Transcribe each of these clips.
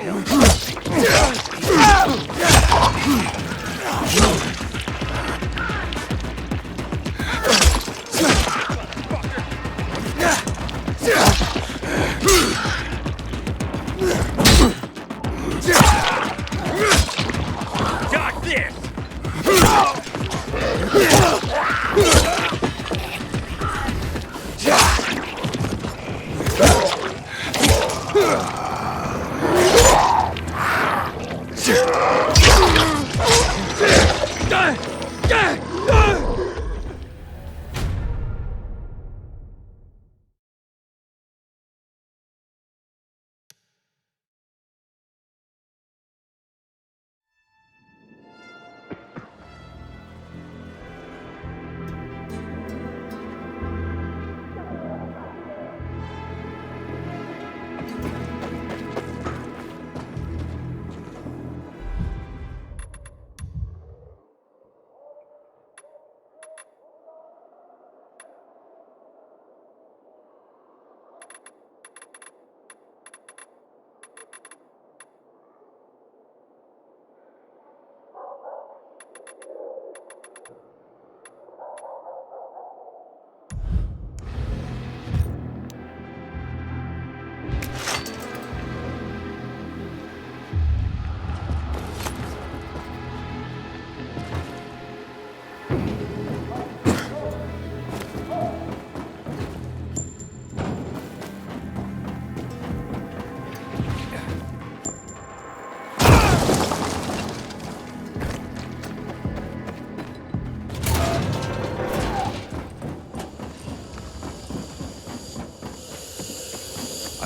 you. Got this!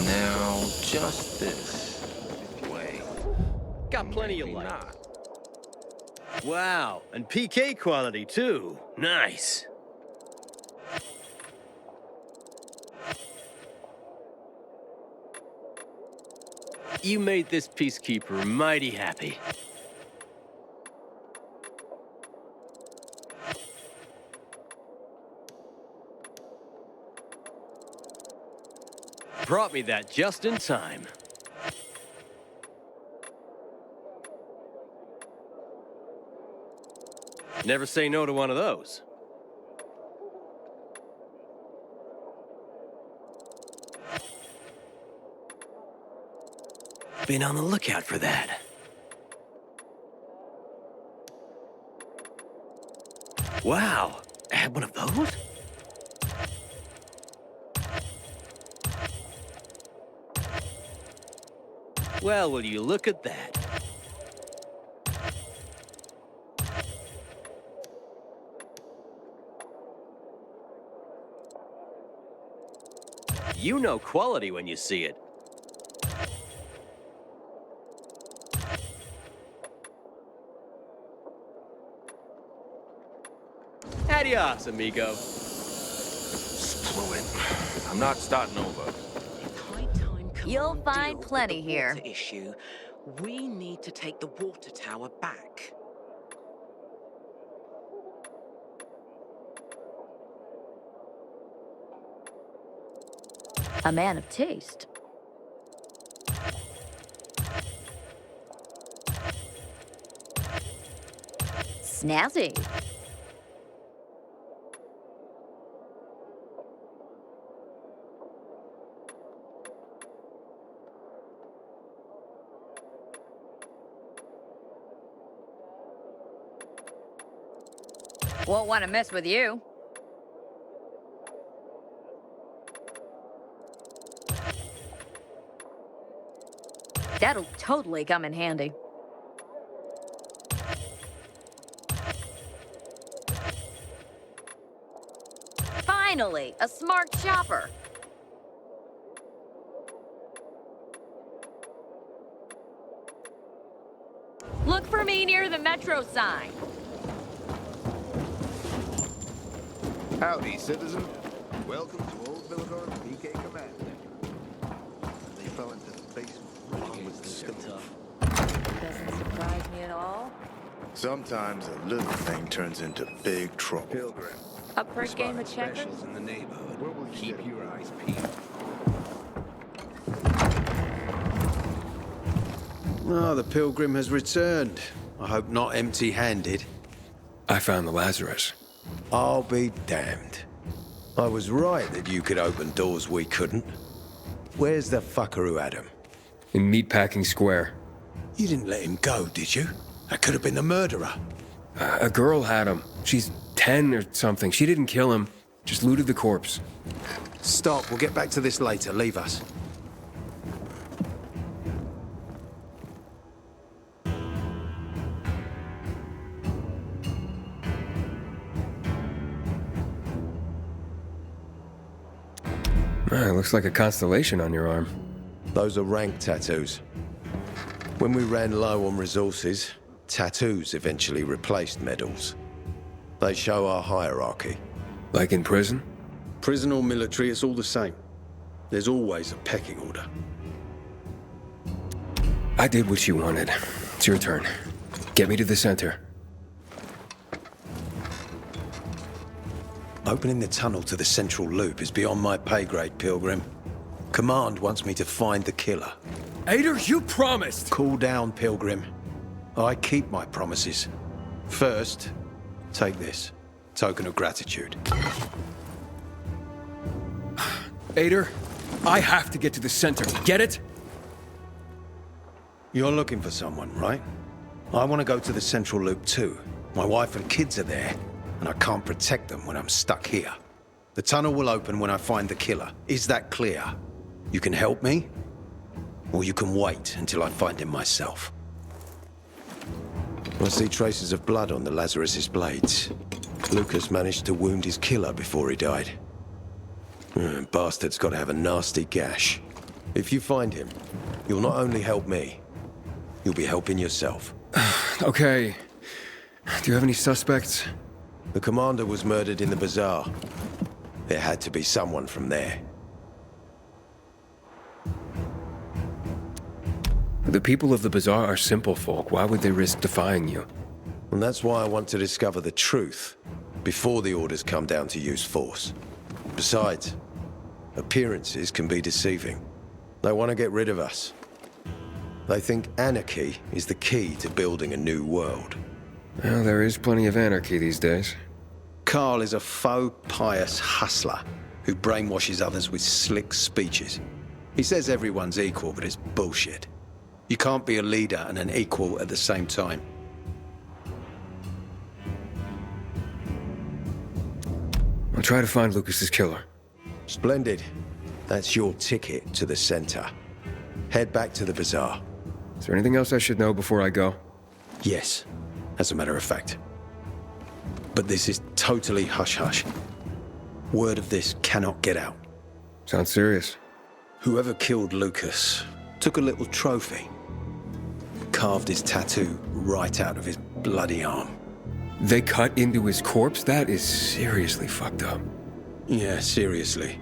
Now, just this way. Got plenty of Maybe light. not. Wow, and PK quality too. Nice. You made this peacekeeper mighty happy. Brought me that just in time. Never say no to one of those. Been on the lookout for that. Wow, had one of those? Well, will you look at that? You know quality when you see it. Adios, amigo. Screw it. I'm not starting over. You'll find plenty with the here. water issue. We need to take the water tower back. A man of taste. Snazzy. Won't want to mess with you. That'll totally come in handy. Finally, a smart shopper. Look for me near the metro sign. Howdy, citizen. Welcome to Old Villador PK Command. They fell into the basement along with the stove. Doesn't surprise me at all. Sometimes a little thing turns into big trouble. Pilgrim. Up for a game of checkers? Specials in the neighborhood. Where will you Keep get your eyes peeled. Oh, the pilgrim has returned. I hope not empty-handed. I found the Lazarus. I'll be damned. I was right that you could open doors we couldn't. Where's the fucker who had him? In Meatpacking Square. You didn't let him go, did you? That could have been the murderer. A girl had him. She's 10 or something. She didn't kill him. Just looted the corpse. Stop, we'll get back to this later. Leave us. Looks like a constellation on your arm. Those are rank tattoos. When we ran low on resources, tattoos eventually replaced medals. They show our hierarchy. Like in prison? Prison or military, it's all the same. There's always a pecking order. I did what you wanted. It's your turn. Get me to the center. Opening the tunnel to the central loop is beyond my pay grade, Pilgrim. Command wants me to find the killer. Ader, you promised! Cool down, Pilgrim. I keep my promises. First, take this. Token of gratitude. Ader, I have to get to the center. Get it? You're looking for someone, right? I want to go to the central loop too. My wife and kids are there, and I can't protect them when I'm stuck here. The tunnel will open when I find the killer. Is that clear? You can help me, or you can wait until I find him myself. I see traces of blood on the Lazarus's blades. Lucas managed to wound his killer before he died. Bastard's got to have a nasty gash. If you find him, you'll not only help me, you'll be helping yourself. Okay. Do you have any suspects? The commander was murdered in the bazaar. There had to be someone from there. The people of the bazaar are simple folk. Why would they risk defying you? And that's why I want to discover the truth before the orders come down to use force. Besides, appearances can be deceiving. They want to get rid of us. They think anarchy is the key to building a new world. Well, there is plenty of anarchy these days. Carl is a faux pious hustler who brainwashes others with slick speeches. He says everyone's equal, but it's bullshit. You can't be a leader and an equal at the same time. I'll try to find Lucas's killer. Splendid. That's your ticket to the center. Head back to the bazaar. Is there anything else I should know before I go? Yes, as a matter of fact. But this is totally hush-hush. Word of this cannot get out. Sounds serious. Whoever killed Lucas took a little trophy. Carved his tattoo right out of his bloody arm. They cut into his corpse? That is seriously fucked up. Yeah, seriously.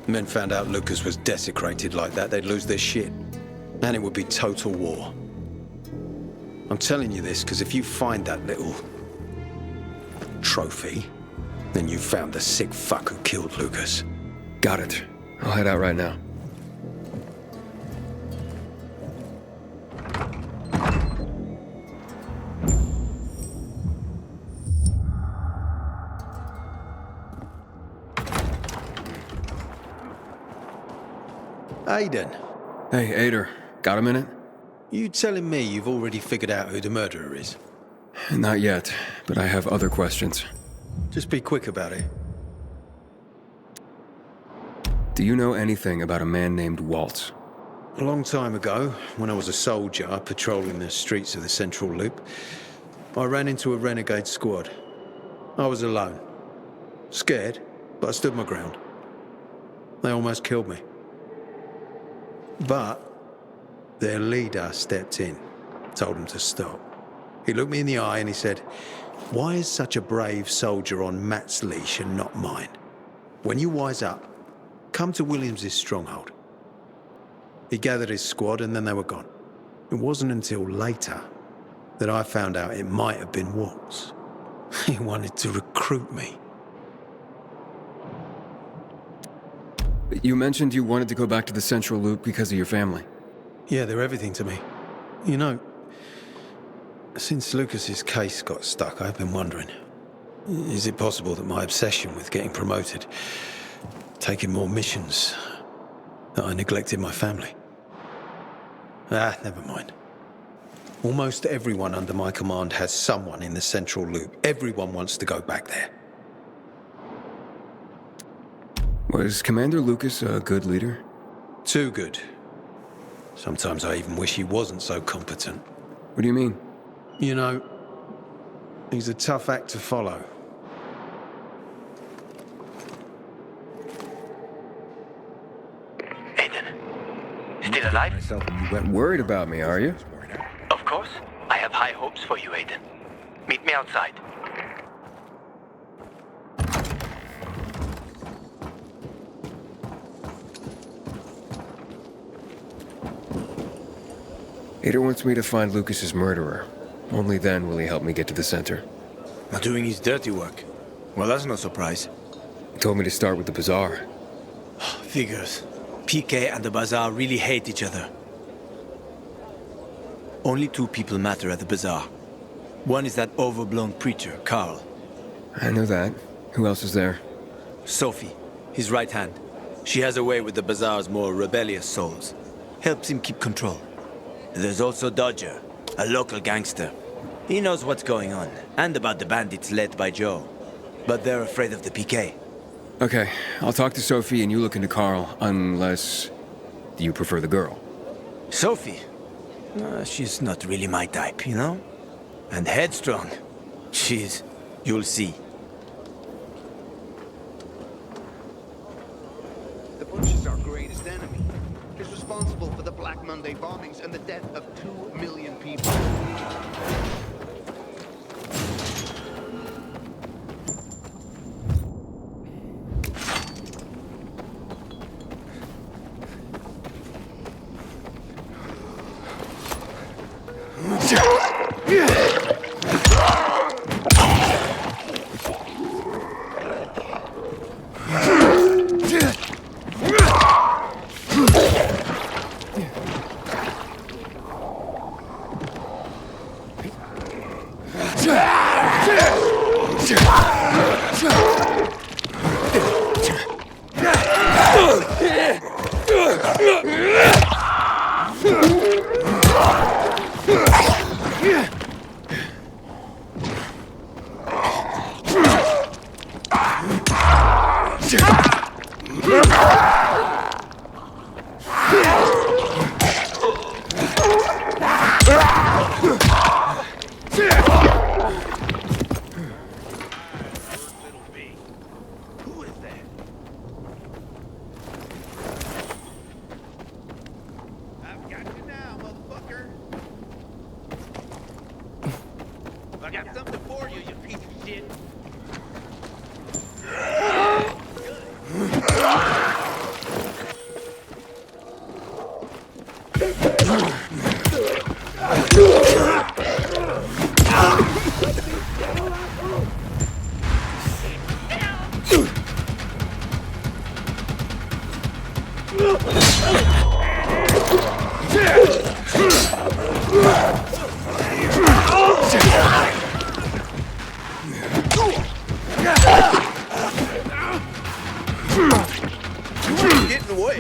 Men found out Lucas was desecrated like that, they'd lose their shit. And it would be total war. I'm telling you this because if you find that little trophy, then you found the sick fuck who killed Lucas. Got it. I'll head out right now. Aiden, Hey, Ader. Got a minute? you telling me you've already figured out who the murderer is? Not yet, but I have other questions. Just be quick about it. Do you know anything about a man named Waltz? A long time ago, when I was a soldier patrolling the streets of the Central Loop, I ran into a renegade squad. I was alone. Scared, but I stood my ground. They almost killed me. But their leader stepped in, told them to stop. He looked me in the eye and he said, "Why is such a brave soldier on Matt's leash and not mine? When you wise up, come to Williams's stronghold." He gathered his squad and then they were gone. It wasn't until later that I found out it might have been Waltz. He wanted to recruit me. You mentioned you wanted to go back to the Central Loop because of your family. Yeah, they're everything to me. You know, since Lucas's case got stuck, I've been wondering, is it possible that my obsession with getting promoted, taking more missions, that I neglected my family? Never mind. Almost everyone under my command has someone in the Central Loop. Everyone wants to go back there. Was Commander Lucas a good leader? Too good. Sometimes I even wish he wasn't so competent. What do you mean? You know, he's a tough act to follow. Aiden, still alive? Worried about me, are you? Of course. I have high hopes for you, Aiden. Meet me outside. Ader wants me to find Lucas's murderer. Only then will he help me get to the center. Not doing his dirty work. Well, that's no surprise. He told me to start with the bazaar. Figures. PK and the Bazaar really hate each other. Only two people matter at the Bazaar. One is that overblown preacher, Carl. I know that. Who else is there? Sophie, his right hand. She has a way with the Bazaar's more rebellious souls. Helps him keep control. There's also Dodger, a local gangster. He knows what's going on, and about the bandits led by Joe. But they're afraid of the PK. Okay, I'll talk to Sophie and you look into Carl, unless you prefer the girl. Sophie? She's not really my type, you know? And headstrong. You'll see. The Bush is our greatest enemy. He's responsible for the Black Monday bombings and the death of 2 million people. I got something for you, you piece of shit. Get in the way.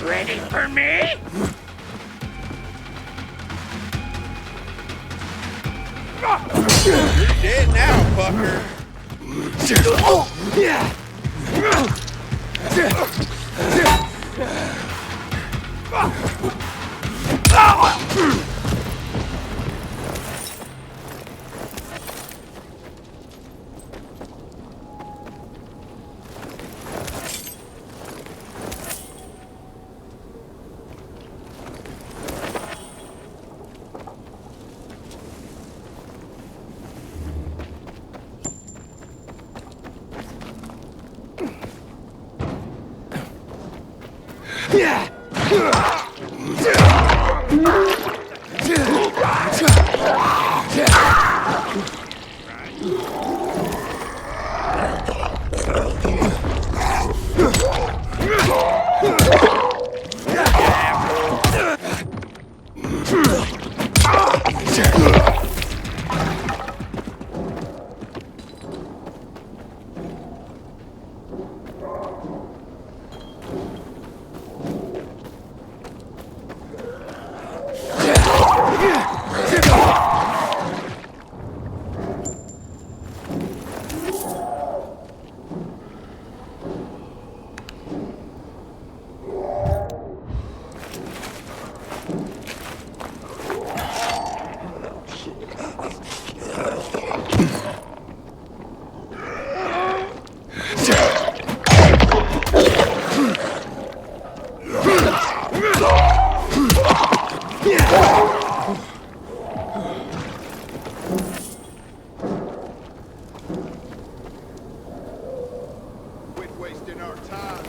Ready for me? You're dead now, fucker. Yeah. wasting our time.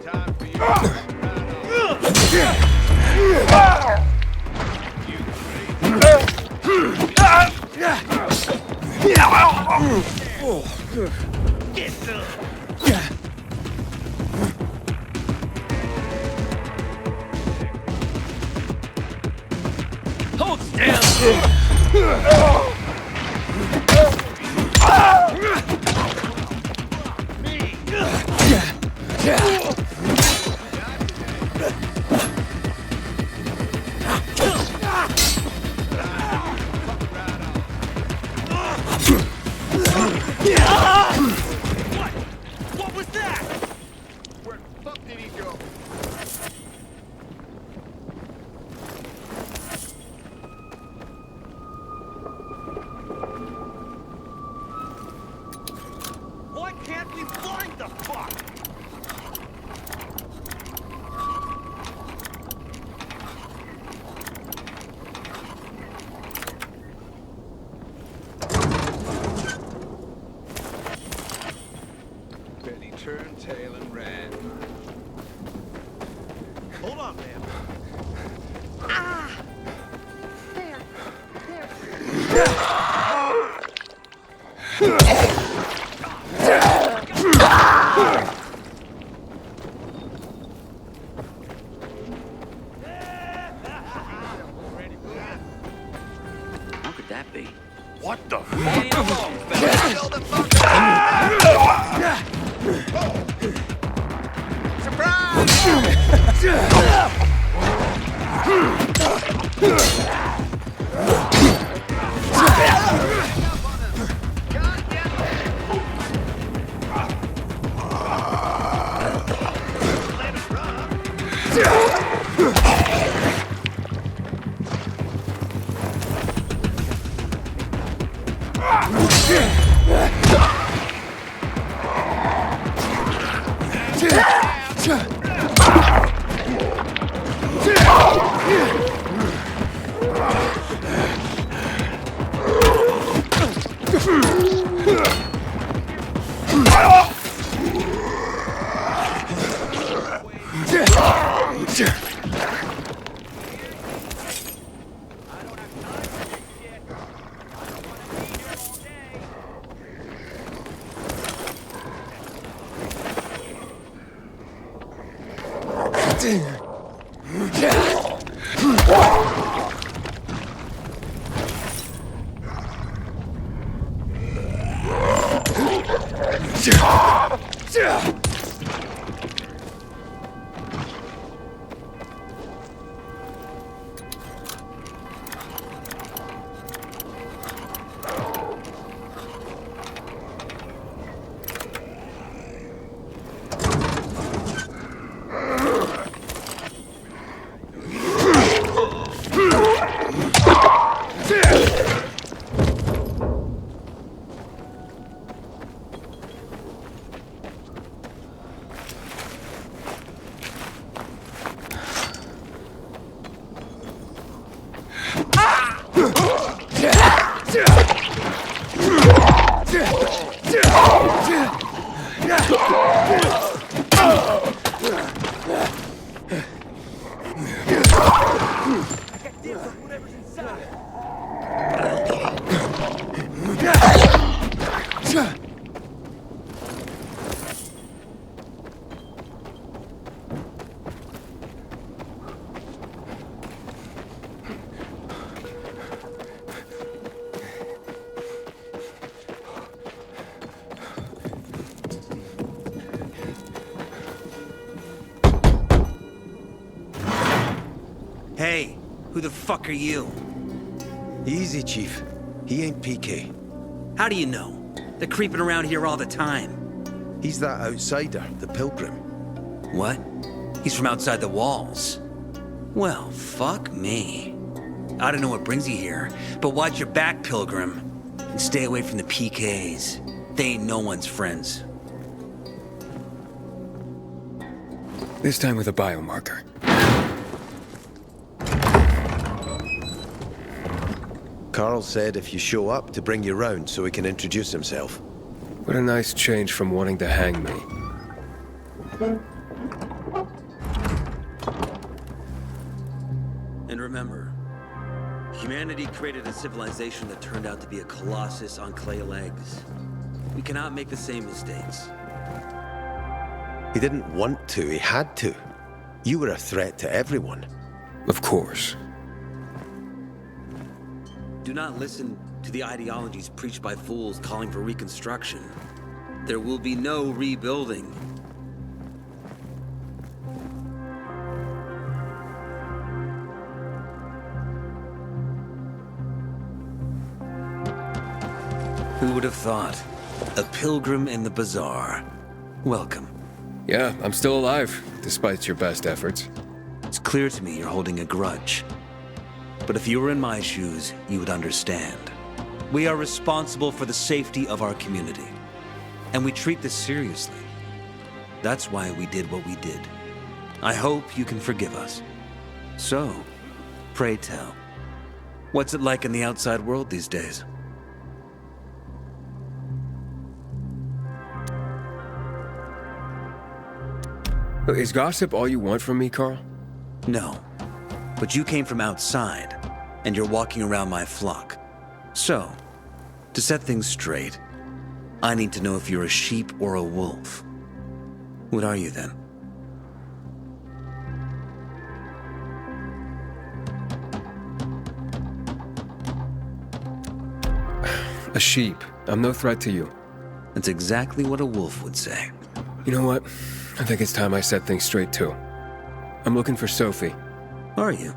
Time for Hold still! What was that? Where the fuck did he go? Why can't we find the fuck? Betty turned tail and ran. Hold on, man. How could that be? What the Hey, who the fuck are you? Easy, Chief. He ain't PK. How do you know? They're creeping around here all the time. He's that outsider, the pilgrim. What? He's from outside the walls. Well, fuck me. I don't know what brings you here, but watch your back, Pilgrim. And stay away from the PKs. They ain't no one's friends. This time with a biomarker. Carl said if you show up to bring you round so he can introduce himself. What a nice change from wanting to hang me. And remember, humanity created a civilization that turned out to be a colossus on clay legs. We cannot make the same mistakes. He didn't want to, he had to. You were a threat to everyone. Of course. Do not listen to the ideologies preached by fools calling for reconstruction. There will be no rebuilding. Who would have thought? A pilgrim in the bazaar. Welcome. Yeah, I'm still alive, despite your best efforts. It's clear to me you're holding a grudge. But if you were in my shoes, you would understand. We are responsible for the safety of our community. And we treat this seriously. That's why we did what we did. I hope you can forgive us. So, pray tell, what's it like in the outside world these days? Is gossip all you want from me, Carl? No. But you came from outside, and you're walking around my flock. So, to set things straight, I need to know if you're a sheep or a wolf. What are you then? A sheep. I'm no threat to you. That's exactly what a wolf would say. You know what? I think it's time I set things straight, too. I'm looking for Sophie. Are you?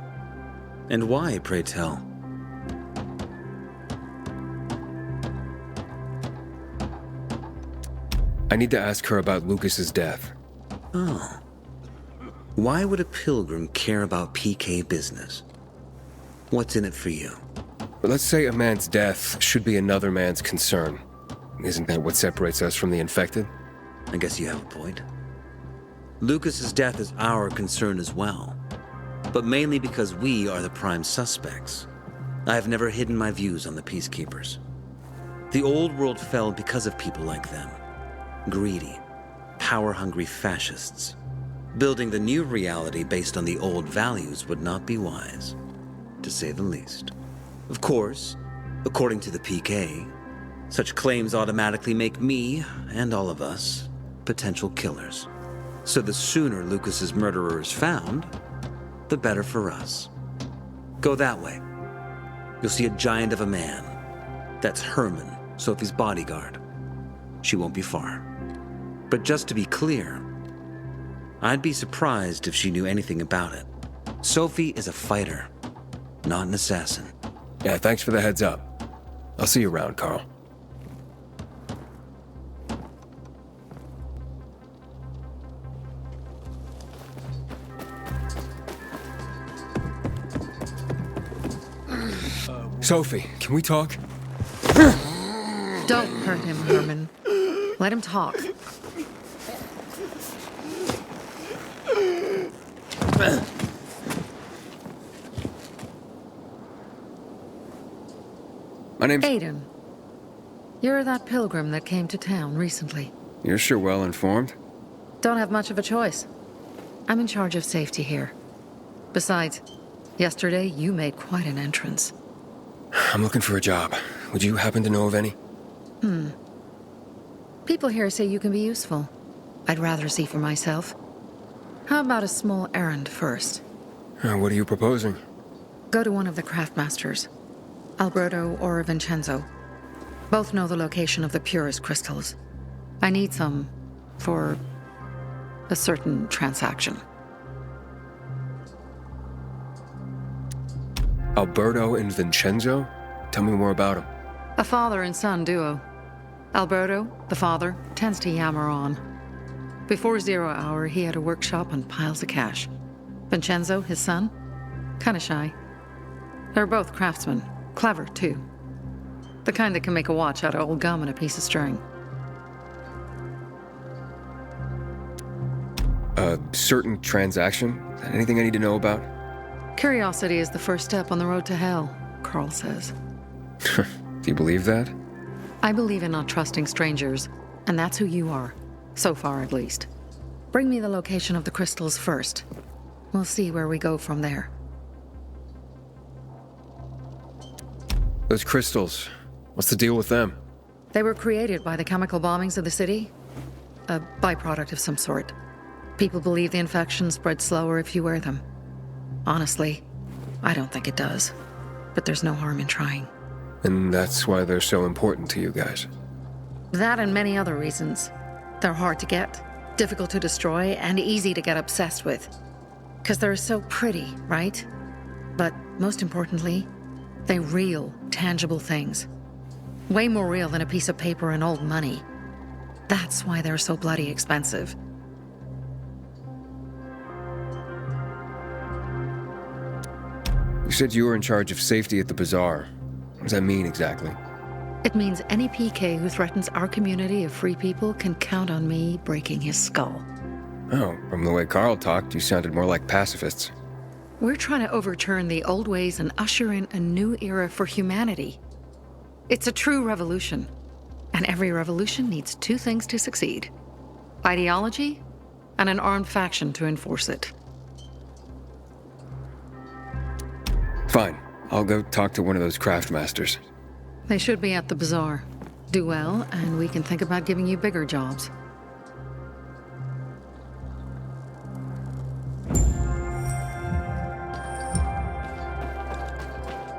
And why, pray tell? I need to ask her about Lucas's death. Oh. Why would a pilgrim care about PK business? What's in it for you? But let's say a man's death should be another man's concern. Isn't that what separates us from the infected? I guess you have a point. Lucas's death is our concern as well, but mainly because we are the prime suspects. I have never hidden my views on the Peacekeepers. The old world fell because of people like them. Greedy, power-hungry fascists. Building the new reality based on the old values would not be wise, to say the least. Of course, according to the PK, such claims automatically make me, and all of us, potential killers. So the sooner Lucas's murderer is found, the better for us. Go that way. You'll see a giant of a man. That's Herman, Sophie's bodyguard. She won't be far. But just to be clear, I'd be surprised if she knew anything about it. Sophie is a fighter, not an assassin. Yeah, thanks for the heads up. I'll see you around, Carl. Sophie, can we talk? Don't hurt him, Herman. Let him talk. My name's... Aiden. You're that pilgrim that came to town recently. You're sure well informed. Don't have much of a choice. I'm in charge of safety here. Besides, yesterday you made quite an entrance. I'm looking for a job. Would you happen to know of any? People here say you can be useful. I'd rather see for myself. How about a small errand first? What are you proposing? Go to one of the craftmasters. Alberto or Vincenzo. Both know the location of the purest crystals. I need some for a certain transaction. Alberto and Vincenzo? Tell me more about them. A father and son duo. Alberto, the father, tends to yammer on. Before 0 hour, he had a workshop and piles of cash. Vincenzo, his son, kinda shy. They're both craftsmen, clever too. The kind that can make a watch out of old gum and a piece of string. A certain transaction? Anything I need to know about? Curiosity is the first step on the road to hell, Carl says. Do you believe that? I believe in not trusting strangers, and that's who you are. So far, at least. Bring me the location of the crystals first. We'll see where we go from there. Those crystals, what's the deal with them? They were created by the chemical bombings of the city. A byproduct of some sort. People believe the infection spreads slower if you wear them. Honestly, I don't think it does. But there's no harm in trying. And that's why they're so important to you guys. That and many other reasons. They're hard to get, difficult to destroy, and easy to get obsessed with. Because they're so pretty, right? But most importantly, they're real, tangible things. Way more real than a piece of paper and old money. That's why they're so bloody expensive. You said you were in charge of safety at the bazaar. What does that mean exactly? It means any PK who threatens our community of free people can count on me breaking his skull. Oh, from the way Carl talked, you sounded more like pacifists. We're trying to overturn the old ways and usher in a new era for humanity. It's a true revolution. And every revolution needs two things to succeed: ideology and an armed faction to enforce it. Fine. I'll go talk to one of those craft masters. They should be at the bazaar. Do well, and we can think about giving you bigger jobs.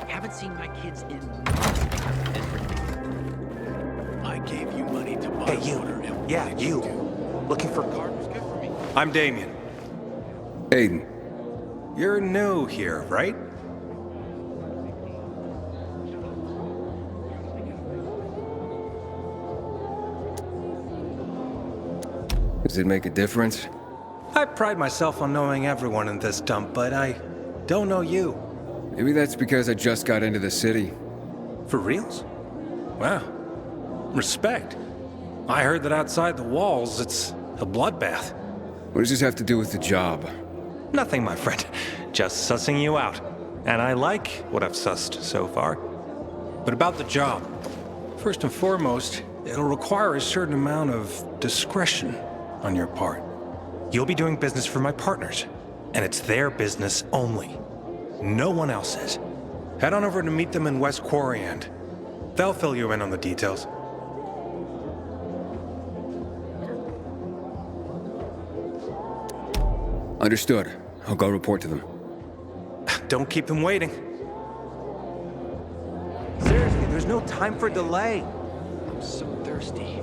Haven't seen my kids in I gave you money to buy Hey, you. water. And Yeah, what did you. do? Looking for... Card was good for me. I'm Damien. Aiden, You're new here, right? does it make a difference? I pride myself on knowing everyone in this dump, but I don't know you. Maybe that's because I just got into the city. For reals? Wow. Respect. I heard that outside the walls, it's a bloodbath. What does this have to do with the job? Nothing, my friend. Just sussing you out. And I like what I've sussed so far. But about the job. First and foremost, it'll require a certain amount of discretion on your part. You'll be doing business for my partners, and it's their business only. No one else's. Head on over to meet them in West Quarry End. They'll fill you in on the details. Understood. I'll go report to them. Don't keep them waiting. Seriously, there's no time for delay. I'm so thirsty.